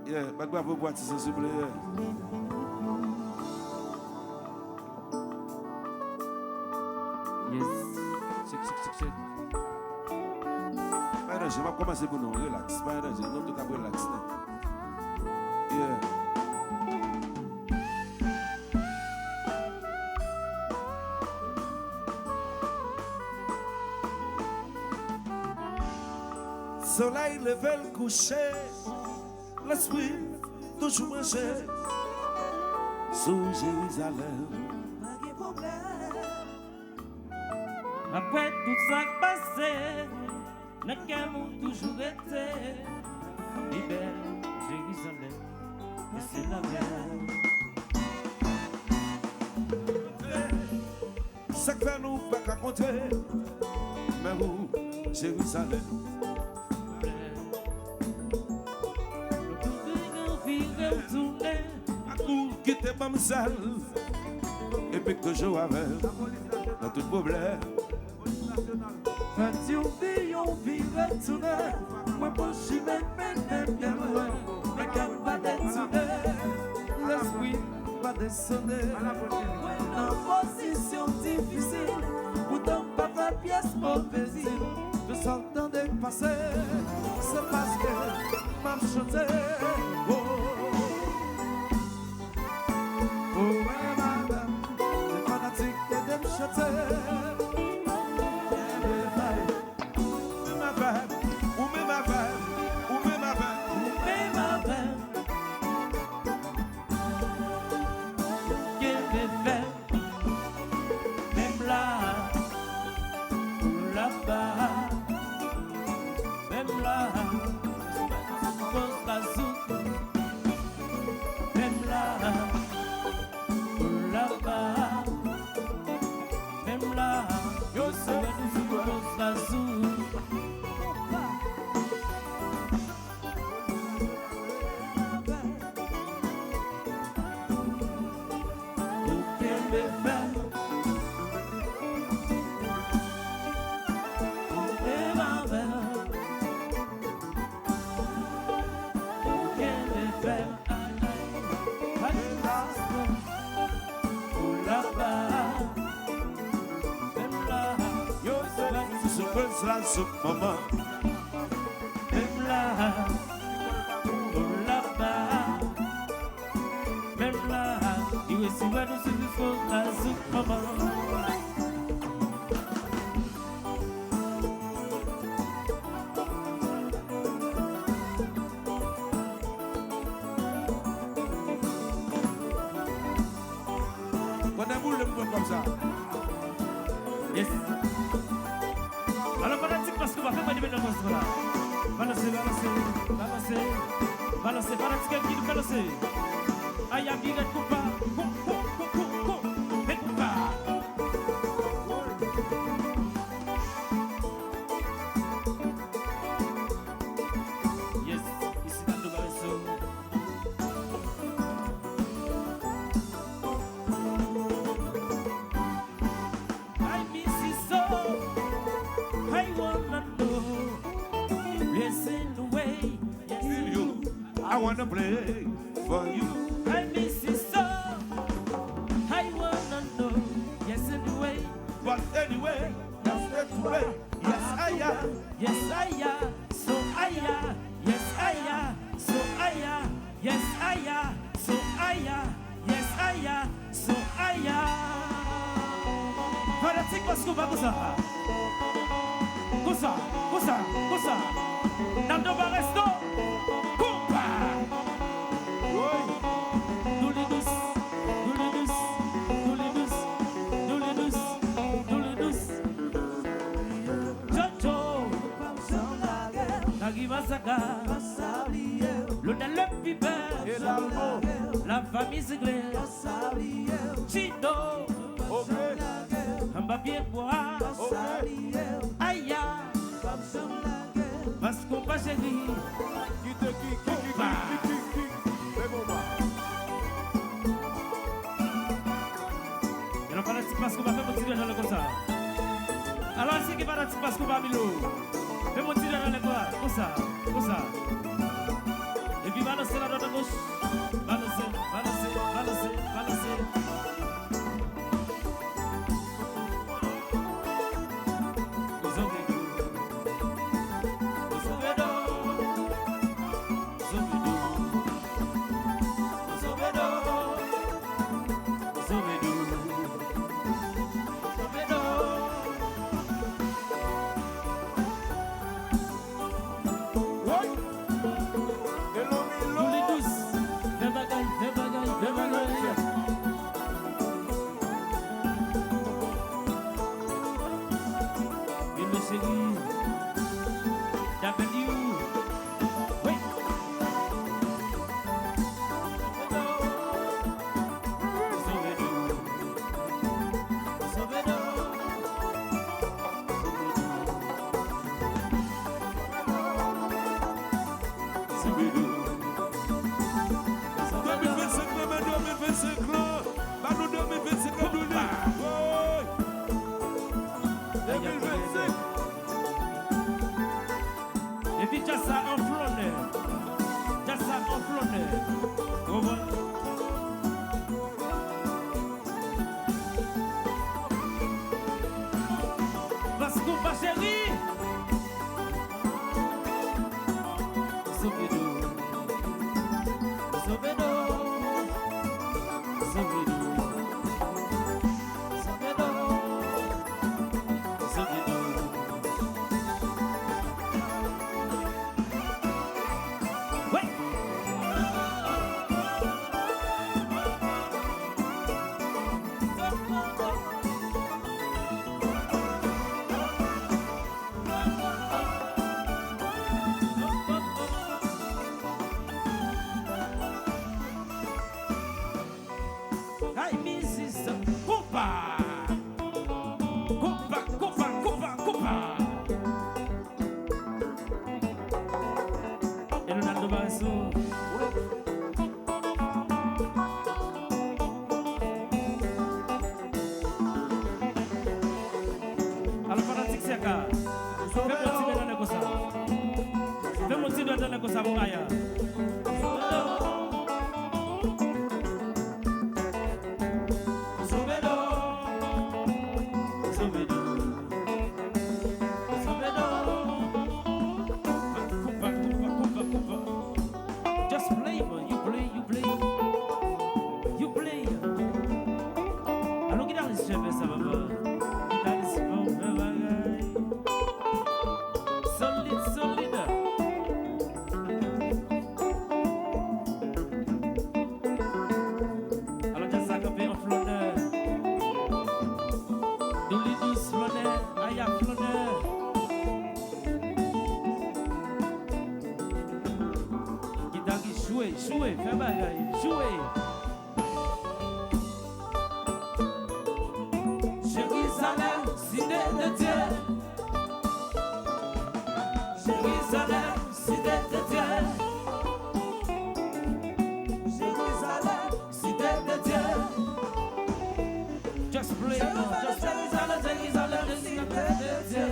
Yeah, but bravo boîte s'il vous plaît. Yes. Check. Je vais commencer pour nous relax. Nous tout à relax. Yeah. Soleil levé le coucher, l'esprit toujours marché sous Jérusalem. Après tout ça passé, le cœur toujours été libère Jérusalem, et c'est la mer. Ça fait nous pas qu'à compter, mais où Jérusalem. Quitter ma salle et puis que je avais dans tout problème. Quand tu vis, on vit retourner. Moi, pour je vais bien loin. Mais quand pas détourner, l'esprit va descendre. En position difficile, pourtant pas faire pièce mauvaise. Je sors dans des passés, c'est parce que m'a chanté. Maman, même là, là-bas, même là, il est si loin de ce qu'il faut la soupe, maman. Quand on boule le monde comme ça. Yes. Alors, parce qu'on va faire manier dans notre là. Balancer. Qui nous balancer. Aïe, aïe, coupa. Yes, ici dans le balanceau. I miss you so. I wanna know. Listen the way. Yes, You, I wanna play for you. I miss you so. I wanna know. Yes, in the way. But anyway, that's the way. Yes, I am. Yes, I am. So I am. Yes, I am. So I am. Yes, I am. So I am. Yes, I am. So I am. Fanatique parce qu'on va comme ça. Comme ça. Dans le resto. Compa. Oui. Nous les douces. Jojo. Nagi Masaka. Le Nalep Piper. Et l'album. La famille Ziglé. Chino. Ok. Mbappé bois. Ok. Aïe. Parce qu'on va chérie. Qui. C'est bon, bah. Il y a un fanatique parce qu'on va faire mon tirer dans le comme ça. Alors, c'est qui fanatique parce qu'on va milo. Fais mon tirer dans le comme ça. Et puis, balancez la droite à gauche. Balancez, balancez, balancez, balancez. Et puis, déjà ça en flonneur. Déjà ça en flonneur. Parce qu'on va chérie. Sauve-nous. Sauve-nous. Sauve-nous. Jouez, fais bagaille, jouez. Jérusalem, cité de Dieu. Jérusalem, cité de Dieu. Jérusalem, cité de Dieu. Just play, just Jérusalem, Jérusalem, cité de Dieu.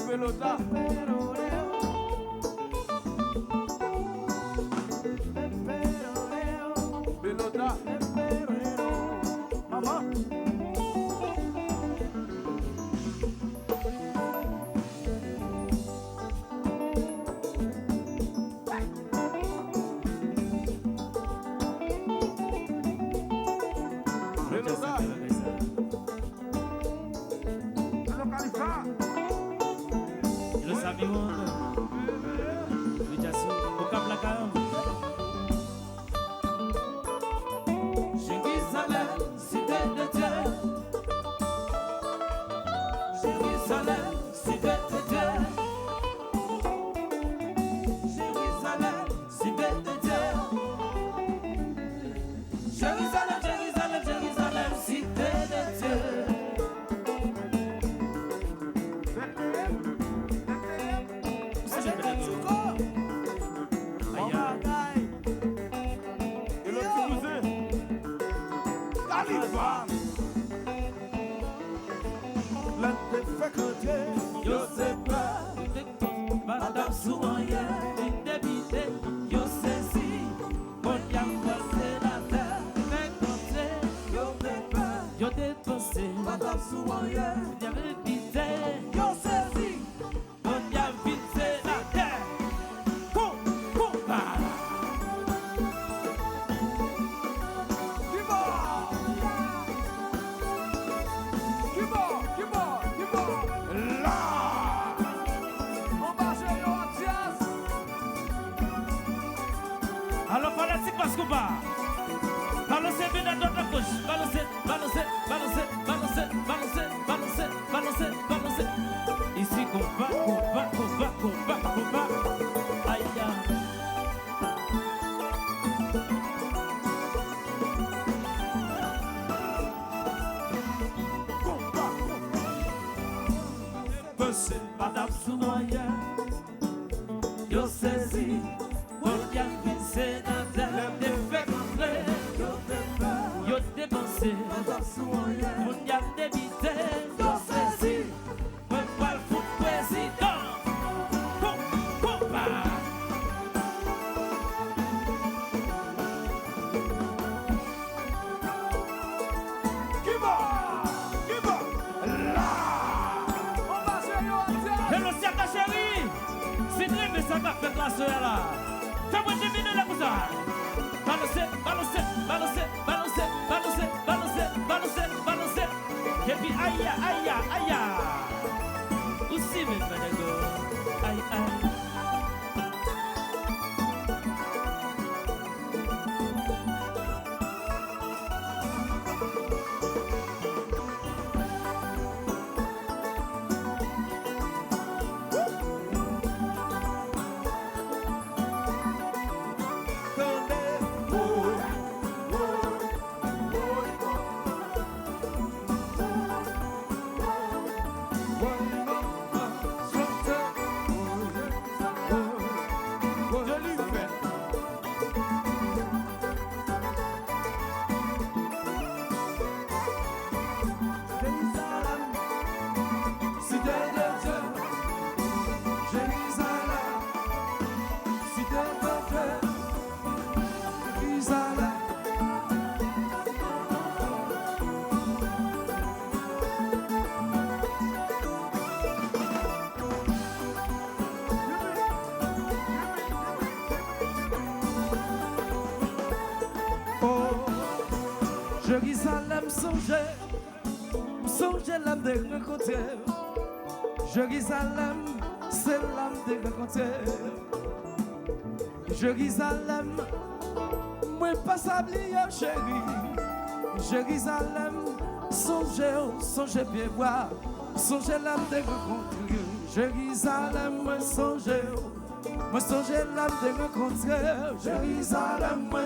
Pelota. Pelota. Mamá. Pelota. Los amigos dépenser. Madame Souaye, On y a répété. yo saisi. On y a visé la terre. Combat. Alors, fanatique parce qu'on va. Balancez bien à droite à gauche. Balancez, balancez, balancez, balancez, balancez, balancez, balancez, balancez. Ici, combat, combat, combat, combat, combat. Aïe, aïe. Madame Sounoye, yo saisi, on y a visé dans terre, des faits complets, yo dépensé, Madame Souaye, on y a débité, yo saisi, on va le foutre président, combat. Hello, Siaka chérie, c'est très bien ça qu'a fait la soeur là. Fais-moi deviner la cousin. Balancez, balancez, balancez, balancez, balancez, balancez, balancez, balancez. Et puis aïe, aïe, aïe, aïe. Aussi, mes frères, aïe, aïe. Jérusalem songe l'âme de rencontrer. Jérusalem, c'est l'âme de rencontrer. Jérusalem, moi pas s'oublier chérie. Jérusalem, songe bien voir, songe l'âme de rencontrer. Jérusalem, moi songe l'âme de rencontrer. Jérusalem, moi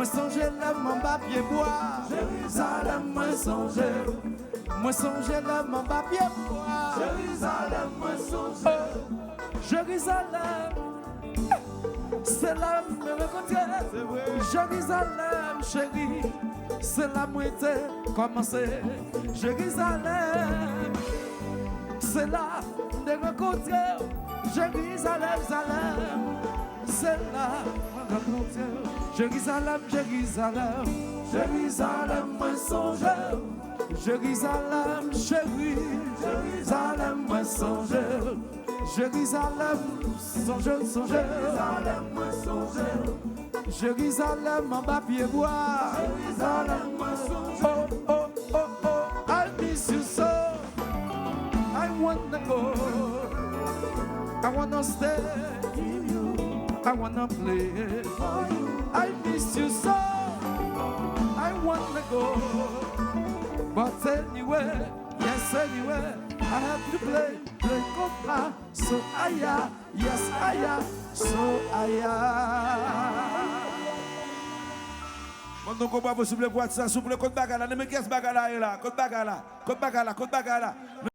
songe l'âme en bas pied bois. Jérusalem, moi songe l'âme en bas pied bois. Jérusalem, moi songe. Jérusalem, c'est l'âme de rencontrer. Jérusalem, chérie, c'est la moitié commencé. Jérusalem, c'est là de rencontrer. Jérusalem, c'est là de rencontrer. Jérusalem, Jérusalem, Jérusalem, moi songe. Jérusalem, chérie, Jérusalem, moi songe. Jérusalem, songe. Jérusalem, moi songe. Jérusalem, en bas pied bois. Jérusalem, moi songe. Oh, I miss you so. I wanna go. I wanna stay. I wanna play for you. I miss you so. I wanna go. But anyway, yes, anyway, I have to play compa. So aya, yes, aya, so aya. Quand on combat possible pour ça, souple, côte bagala, ne me casse bagala là, côte bagala.